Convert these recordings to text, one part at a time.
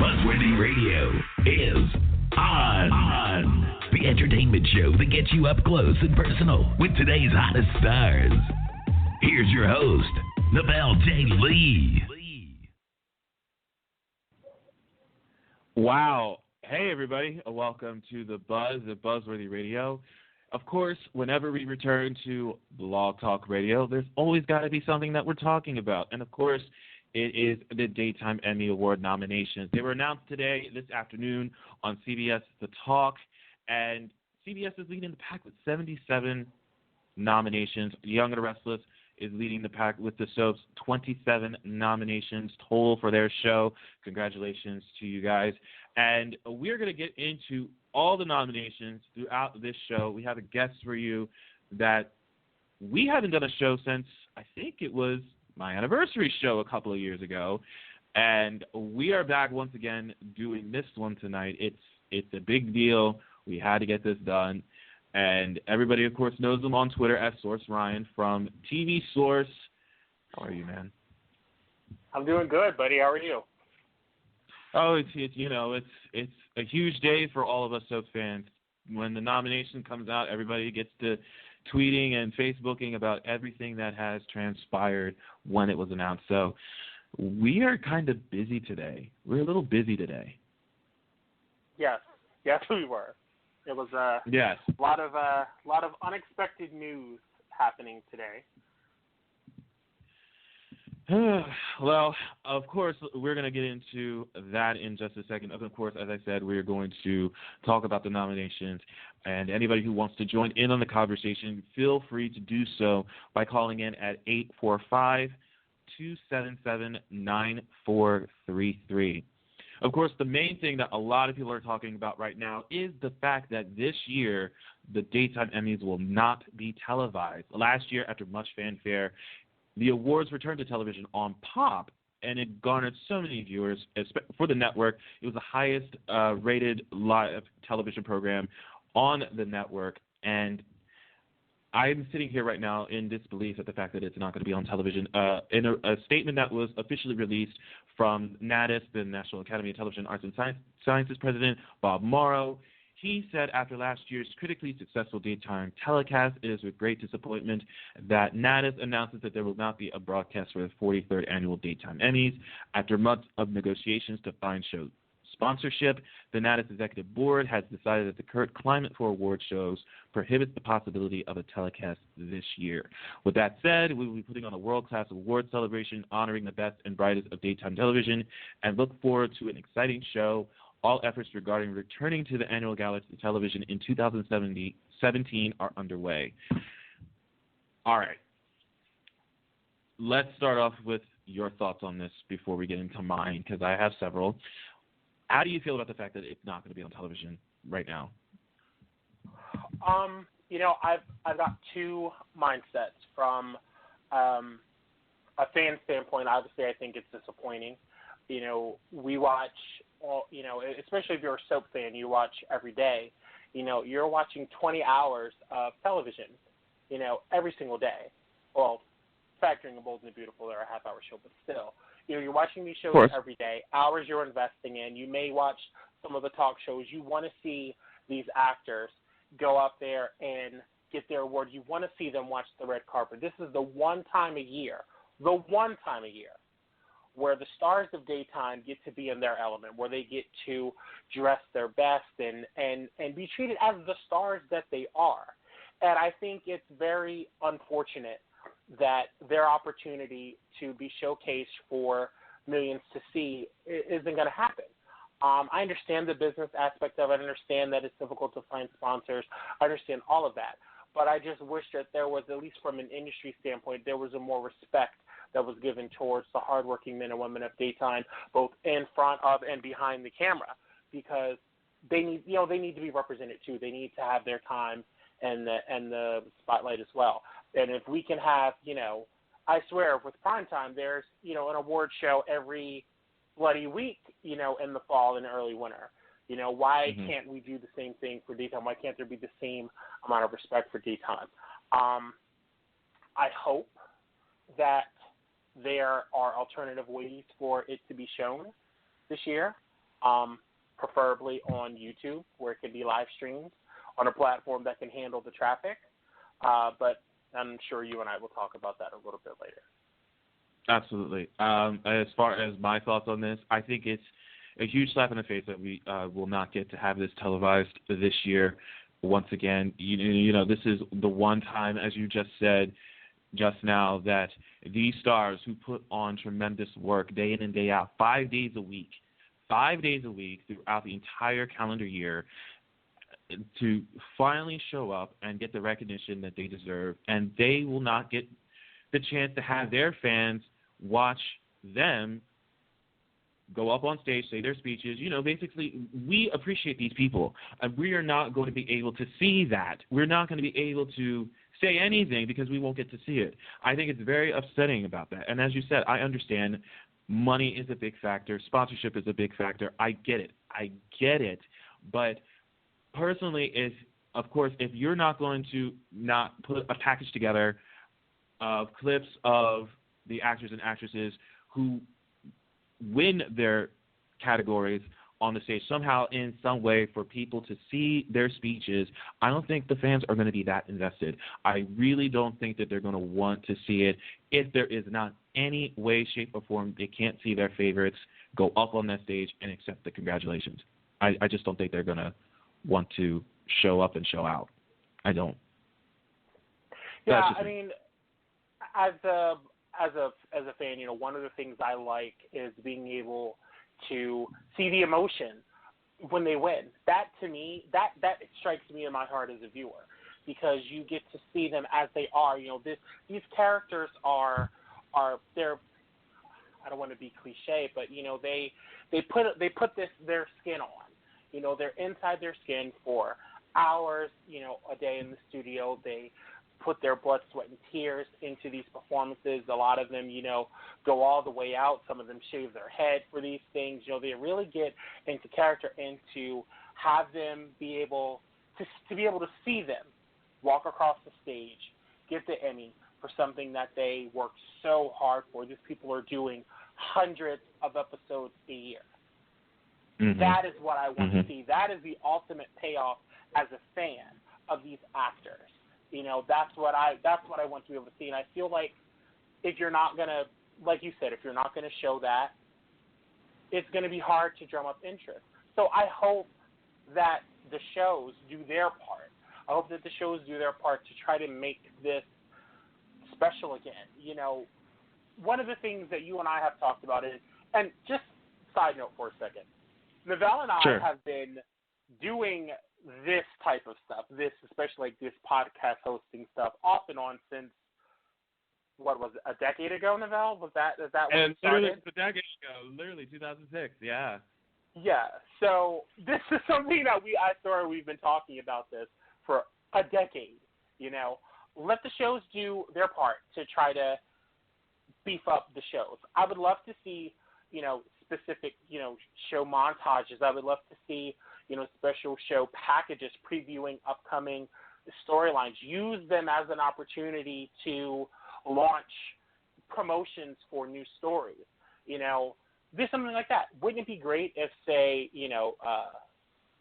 Buzzworthy Radio is on. The entertainment show that gets you up close and personal with today's hottest stars. Here's your host, Nabel J. Lee. Wow. Hey, everybody. Welcome to The Buzz at Buzzworthy Radio. Of course, whenever we return to Blog Talk Radio, there's always got to be something that we're talking about. And, of course, it is the Daytime Emmy Award nominations. They were announced today, this afternoon, on CBS The Talk. And CBS is leading the pack with 77 nominations. Young and Restless is leading the pack with the soaps, 27 nominations total for their show. Congratulations to you guys. And we're going to get into all the nominations throughout this show. We have a guest for you that we haven't done a show since, I think it was my anniversary show a couple of years ago. And we are back once again doing this one tonight. It's a big deal. We had to get this done. And everybody, of course, knows him on Twitter as SourceRyan from TV Source. How are you, man? I'm doing good, buddy. How are you? Oh, it's a huge day for all of us soap fans. When the nomination comes out, everybody gets to tweeting and Facebooking about everything that has transpired when it was announced. So we are kind of busy today. We're a little busy today. Yes, we were. It was a lot of unexpected news happening today. Well, of course, we're going to get into that in just a second. Of course, as I said, we're going to talk about the nominations. And anybody who wants to join in on the conversation, feel free to do so by calling in at 845-277-9433. Of course, the main thing that a lot of people are talking about right now is the fact that this year the Daytime Emmys will not be televised. Last year, after much fanfare, the awards returned to television on Pop, and it garnered so many viewers. For the network, it was the highest rated live television program on the network, and I'm sitting here right now in disbelief at the fact that it's not going to be on television. In a statement that was officially released from NATIS, the National Academy of Television Arts and Sciences president, Bob Morrow, he said after last year's critically successful daytime telecast, it is with great disappointment that NATIS announces that there will not be a broadcast for the 43rd Annual Daytime Emmys. After months of negotiations to find show sponsorship, the NATIS Executive Board has decided that the current climate for award shows prohibits the possibility of a telecast this year. With that said, we will be putting on a world-class award celebration honoring the best and brightest of daytime television and look forward to an exciting show. All efforts regarding returning to the annual gala to television in 2017 are underway. All right. Let's start off with your thoughts on this before we get into mine, because I have several. How do you feel about the fact that it's not going to be on television right now? I've got two mindsets. From a fan standpoint, obviously, I think it's disappointing. We watch, especially if you're a soap fan, you watch every day. You're watching 20 hours of television, every single day. Well, factoring in Bold and the Beautiful, they're a half-hour show, but still. You're watching these shows every day, hours you're investing in. You may watch some of the talk shows. You want to see these actors go up there and get their award. You want to see them watch the red carpet. This is the one time a year where the stars of daytime get to be in their element, where they get to dress their best and be treated as the stars that they are. And I think it's very unfortunate that their opportunity to be showcased for millions to see isn't going to happen. I understand the business aspect of it. I understand that it's difficult to find sponsors. I understand all of that. But I just wish that there was, at least from an industry standpoint, there was a more respect that was given towards the hardworking men and women of daytime, both in front of and behind the camera, because they need to be represented too. They need to have their time and the spotlight as well. And if we can have, I swear, with primetime, there's, an award show every bloody week, in the fall and early winter. Why can't we do the same thing for daytime? Why can't there be the same amount of respect for daytime? I hope that there are alternative ways for it to be shown this year. preferably on YouTube, where it can be live streamed on a platform that can handle the traffic. But I'm sure you and I will talk about that a little bit later. Absolutely. As far as my thoughts on this, I think it's a huge slap in the face that we will not get to have this televised this year. Once again, you know, this is the one time, as you just said just now, that these stars who put on tremendous work day in and day out, 5 days a week throughout the entire calendar year, to finally show up and get the recognition that they deserve, and they will not get the chance to have their fans watch them go up on stage, say their speeches. You know, basically, we appreciate these people, and we are not going to be able to see that. We're not going to be able to say anything because we won't get to see it. I think it's very upsetting about that. And as you said, I understand money is a big factor. Sponsorship is a big factor. I get it. But personally, if you're not going to not put a package together of clips of the actors and actresses who win their categories on the stage somehow in some way for people to see their speeches, I don't think the fans are going to be that invested. I really don't think that they're going to want to see it if there is not any way, shape, or form they can't see their favorites go up on that stage and accept the congratulations. I just don't think they're going to want to show up and show out. I don't. Yeah, I mean, as a fan, you know, one of the things I like is being able to see the emotion when they win. That, to me, that strikes me in my heart as a viewer, because you get to see them as they are. You know, these characters they're, I don't want to be cliche, but you know, they put their skin on. You know, they're inside their skin for hours, you know, a day in the studio. They put their blood, sweat, and tears into these performances. A lot of them, you know, go all the way out. Some of them shave their head for these things. You know, they really get into character, and to have them be able to see them walk across the stage, get the Emmy for something that they worked so hard for. These people are doing hundreds of episodes a year. Mm-hmm. That is what I want to see. That is the ultimate payoff as a fan of these actors. You know, that's what I want to be able to see. And I feel like if you're not going to, like you said, if you're not going to show that, it's going to be hard to drum up interest. So I hope that the shows do their part. I hope that the shows do their part to try to make this special again. You know, one of the things that you and I have talked about is, and just side note for a second, Novell and I have been doing this type of stuff, especially like this podcast hosting stuff, off and on since, what was it, a decade ago, Novell? Is that when it started? A decade ago, literally 2006, yeah. Yeah, so this is something that we've been talking about this for a decade, you know. Let the shows do their part to try to beef up the shows. I would love to see, you know, specific, you know, show montages. I would love to see, you know, special show packages previewing upcoming storylines. Use them as an opportunity to launch promotions for new stories. You know, do something like that. Wouldn't it be great if, say, you know,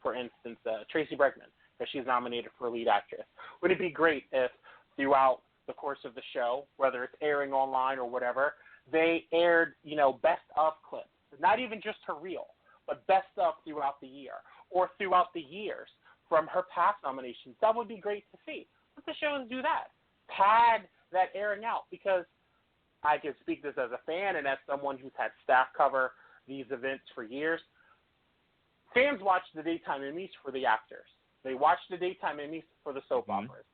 for instance, Tracy Bregman, if she's nominated for lead actress? Would it be great if throughout the course of the show, whether it's airing online or whatever, they aired, you know, best of clips, not even just her reel, but best of throughout the year or throughout the years from her past nominations? That would be great to see. Let the shows do that. Pad that airing out, because I can speak this as a fan and as someone who's had staff cover these events for years. Fans watch the Daytime Emmys for the actors. They watch the Daytime Emmys for the soap operas.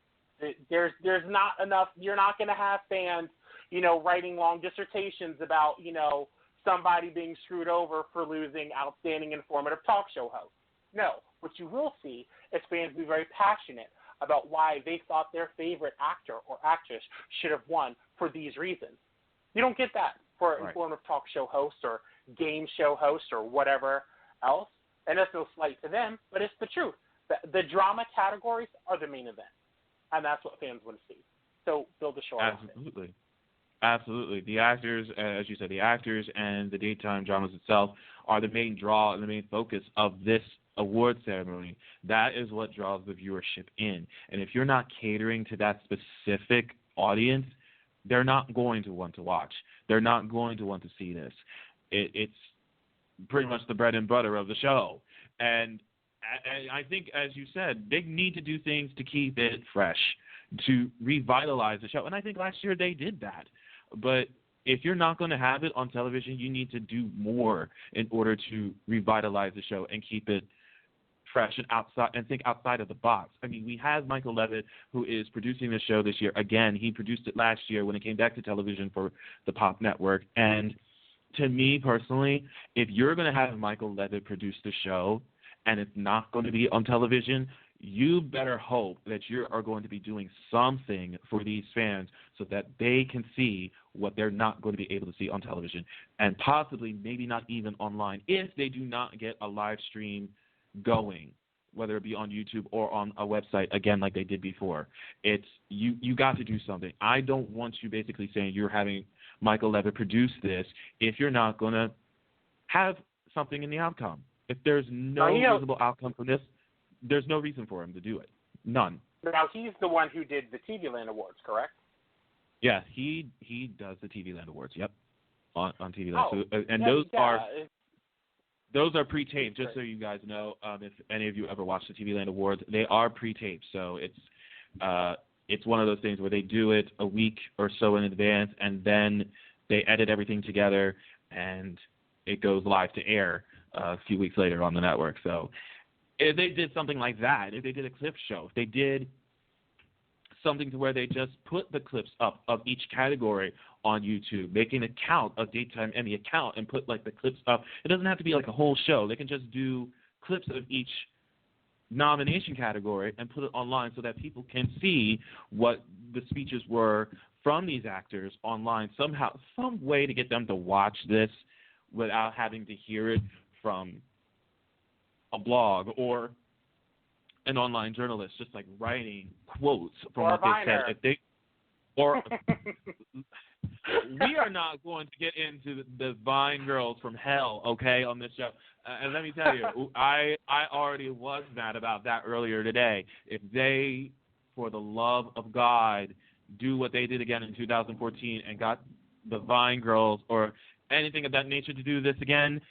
There's not enough. You're not going to have fans, you know, writing long dissertations about, you know, somebody being screwed over for losing outstanding informative talk show host. No. What you will see is fans be very passionate about why they thought their favorite actor or actress should have won for these reasons. You don't get that for informative talk show host or game show host or whatever else. And that's no slight to them, but it's the truth. The drama categories are the main event, and that's what fans want to see. So build the show. Absolutely. Absolutely. The actors, as you said, the actors and the daytime dramas itself are the main draw and the main focus of this award ceremony. That is what draws the viewership in. And if you're not catering to that specific audience, they're not going to want to watch. They're not going to want to see this. It's pretty much the bread and butter of the show. And I think, as you said, they need to do things to keep it fresh, to revitalize the show. And I think last year they did that. But if you're not going to have it on television, you need to do more in order to revitalize the show and keep it fresh and think outside of the box. I mean, we have Michael Levitt, who is producing the show this year. Again, he produced it last year when it came back to television for the Pop Network. And to me personally, if you're going to have Michael Levitt produce the show and it's not going to be on television, you better hope that you are going to be doing something for these fans so that they can see what they're not going to be able to see on television, and possibly maybe not even online if they do not get a live stream going, whether it be on YouTube or on a website, again, like they did before. It's you got to do something. I don't want you basically saying you're having Michael Levitt produce this if you're not going to have something in the outcome. If there's no visible outcome from this, there's no reason for him to do it. None. Now, he's the one who did the TV Land Awards, correct? Yeah, he does the TV Land Awards, yep, on TV Land. Oh, So, and those are pre-taped, just so you guys know. If any of you ever watched the TV Land Awards, they are pre-taped. So it's one of those things where they do it a week or so in advance, and then they edit everything together, and it goes live to air a few weeks later on the network. So if they did something like that, if they did a clip show, if they did something to where they just put the clips up of each category on YouTube, make an account, a Daytime Emmy account, and put like the clips up. It doesn't have to be like a whole show. They can just do clips of each nomination category and put it online so that people can see what the speeches were from these actors online somehow, some way to get them to watch this without having to hear it from a blog or an online journalist just like writing quotes from what they said. If they, or we are not going to get into the Vine girls from hell, okay, on this show. And let me tell you, I already was mad about that earlier today. If they, for the love of God, do what they did again in 2014 and got the Vine girls or anything of that nature to do this again,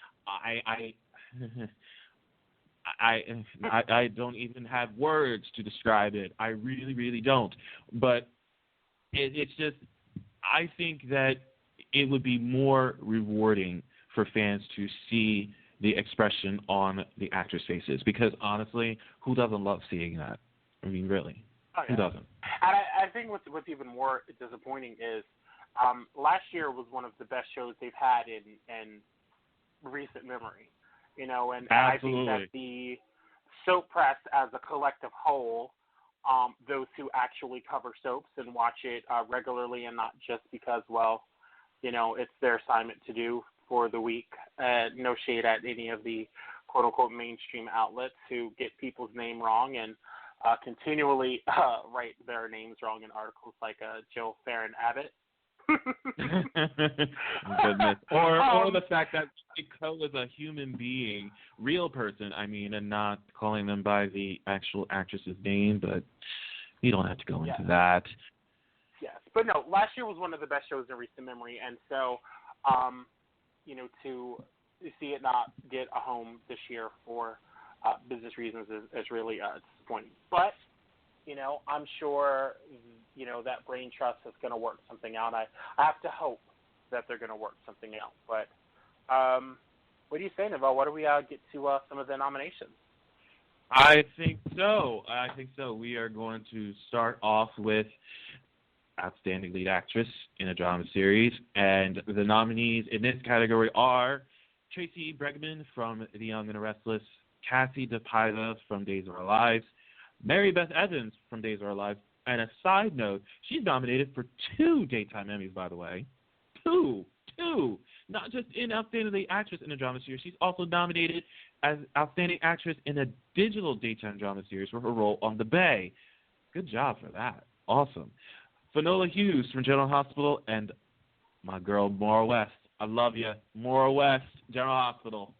I don't even have words to describe it. I really, really don't. But it's just, I think that it would be more rewarding for fans to see the expression on the actors' faces. Because honestly, who doesn't love seeing that? I mean, really, who doesn't? And I think what's even more disappointing is last year was one of the best shows they've had in recent memory. You know, and I think that the soap press as a collective whole, those who actually cover soaps and watch it regularly and not just because, well, you know, it's their assignment to do for the week. No shade at any of the quote-unquote mainstream outlets who get people's name wrong and continually write their names wrong in articles like Jill Farron Abbott. Goodness. Or the fact that Coe is a human being, real person, I mean, and not calling them by the actual actress's name, but you don't have to go into that. Yes, but no, last year was one of the best shows in recent memory, and so, you know, to see it not get a home this year for business reasons is really disappointing. But you know, I'm sure, you know, that Brain Trust is going to work something out. I have to hope that they're going to work something out. But what do you say, Neville? What do we get to some of the nominations? I think so. We are going to start off with Outstanding Lead Actress in a Drama Series. And the nominees in this category are Tracy Bregman from The Young and the Restless, Cassie DePaiva from Days of Our Lives, Mary Beth Evans from Days of Our Lives, and a side note, she's nominated for 2 Daytime Emmys, by the way. Two. Not just in Outstanding Lead Actress in a Drama Series. She's also nominated as Outstanding Actress in a Digital Daytime Drama Series for her role on The Bay. Good job for that. Awesome. Finola Hughes from General Hospital and My girl, Maura West. I love you. Maura West, General Hospital.